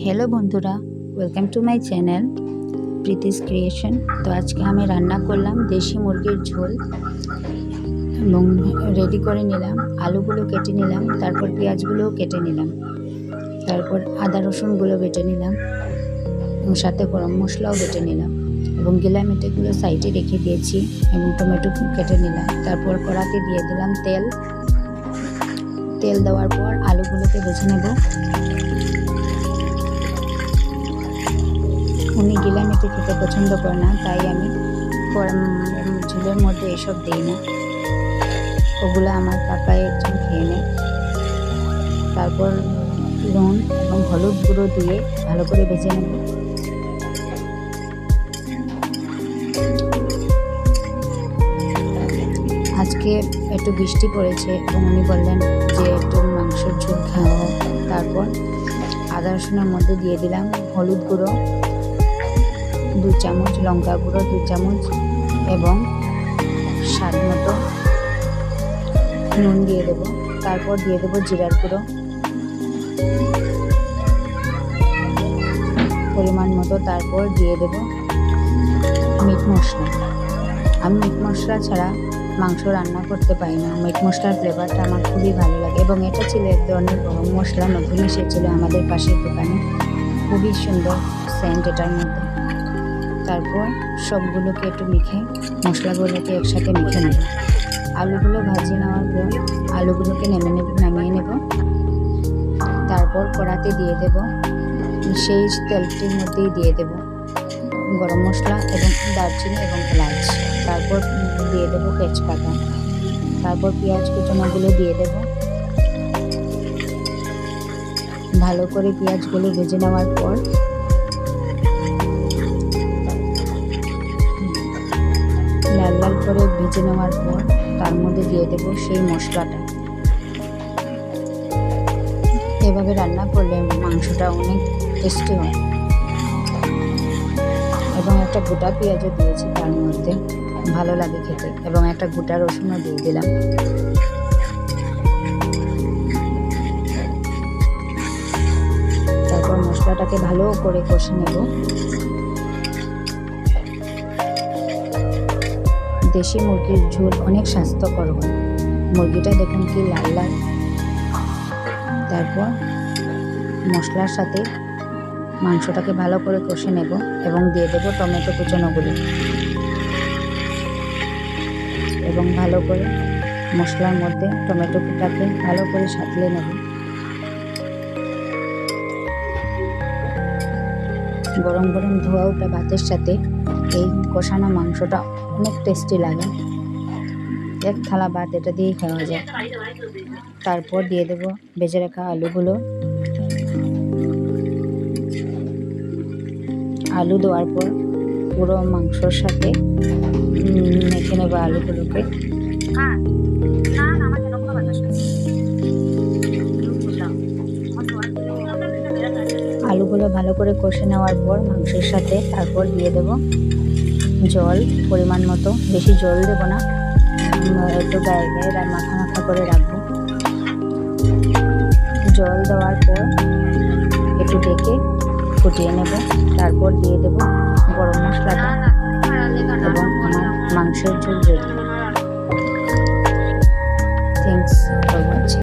Hello बंधुरा welcome to my channel Preeti's creation. तो आज के हमें रान्ना करलाम देशी मुरगिर झोल रेडी करे निलाम। आलूगुलो केटे निलाम, तारपर पेঁয়াজগুলো केटे निलाम, तारपर आदा रसुनगुलो बेटे निलाम এবং সাথে গরম মশলাও বেটে নিলাম এবং গিলা মেটেগুলো সাইডে রেখে দিয়েছি এবং টমেটো কেটে নিলাম। তারপর কড়াতে দিয়ে দিলাম তেল দেওয়ার পর আলুগুলোকে ভেজে নেব। উনি গিলা মেটে খেতে পছন্দ করে না, তাই আমি ঝোলের মধ্যে এসব দিই না, ওগুলো আমার কাকা একজন খেয়ে নেয়। তারপর নুন এবং হলুদ গুঁড়ো দিয়ে ভালো করে ভেজে নেব। আজকে একটু বৃষ্টি পড়েছে এবং উনি বললেন যে একটু মাংসের ঝোল খাওয়া। তারপর আদা রসুনের মধ্যে দিয়ে দিলাম হলুদ গুঁড়ো 2 চামচ, লঙ্কা গুঁড়ো 2 চামচ এবং স্বাদ মতো নুন দিয়ে দেবো। তারপর দিয়ে দেবো জিরার গুঁড়ো পরিমাণ মতো। তারপর দিয়ে দেবো মিট মশলা। আমি মিট মশলা ছাড়া মাংস রান্না করতে পারি না, মিট মশলার ফ্লেভারটা আমার খুবই ভালো লাগে এবং এটা ছিল এক ধরনের গরম মশলা, নতুন এসেছিলো আমাদের পাশের দোকানে, খুবই সুন্দর সেন্ট এটার মধ্যে। তারপর সবগুলোকে একটু মশলাগুলোকে একসাথে মেখে নেব। আলুগুলো ভাজিয়ে নেওয়ার পর আলুগুলোকে নামিয়ে নেব। তারপর কড়াতে দিয়ে দেব, সেই তেলটির মধ্যেই দিয়ে দেব গরম মশলা এবং দারচিনি এবং এলাচ। তারপর দিয়ে দেবো তেজপাতা। তারপর পেঁয়াজ কুচানোগুলো দিয়ে দেব। ভালো করে পেঁয়াজগুলো ভেজে নেওয়ার পর লাল লাল করে ভেজে নেওয়ার পর তার মধ্যে দিয়ে দেব সেই মশলাটা। এভাবে রান্না করলে মাংসটা অনেক টেস্টি হয় এবং একটা গোটা পেঁয়াজও দিয়েছি তার মধ্যে, ভালো লাগে খেতে, এবং একটা গোটা রসুনও দিয়ে দিলাম। তারপর মশলাটাকে ভালো করে কষে নেব। দেশি মুরগির ঝোল অনেক স্বাস্থ্যকর হয়। মুরগিটা দেখুন কি লাল লাল। তারপর মশলার সাথে মাংসটাকে ভালো করে কষে নেব এবং দিয়ে দেব টমেটো কুচানোগুলো এবং ভালো করে মশলার মধ্যে টমেটোটাকে ভালো করে সাঁতলে নেব। গরম গরম ধোয়া ওঠা ভাতের সাথে এই কষানো মাংসটা অনেক টেস্টি লাগে। এক থালা ভাত এটা দিয়েই খাওয়া যায়। তারপর দিয়ে দেব ভেজে রাখা আলুগুলো। আলু দেওয়ার পর পুরো মাংসর সাথে মেখে নেব আলুগুলোকে। আলুগুলো ভালো করে কষে নেওয়ার পর মাংসের সাথে তারপর দিয়ে দেব জল পরিমাণ মতো, বেশি জল দেব না, একটু গায়ে গায়ে মাখা মাখা করে রাখবো। জল দেওয়ার পর একটু ডেকে ফুটিয়ে নেব। তারপর দিয়ে দেব গরম মশলাটা এবং আমার মাংসের ঝোল রেডি। Thanks for watching.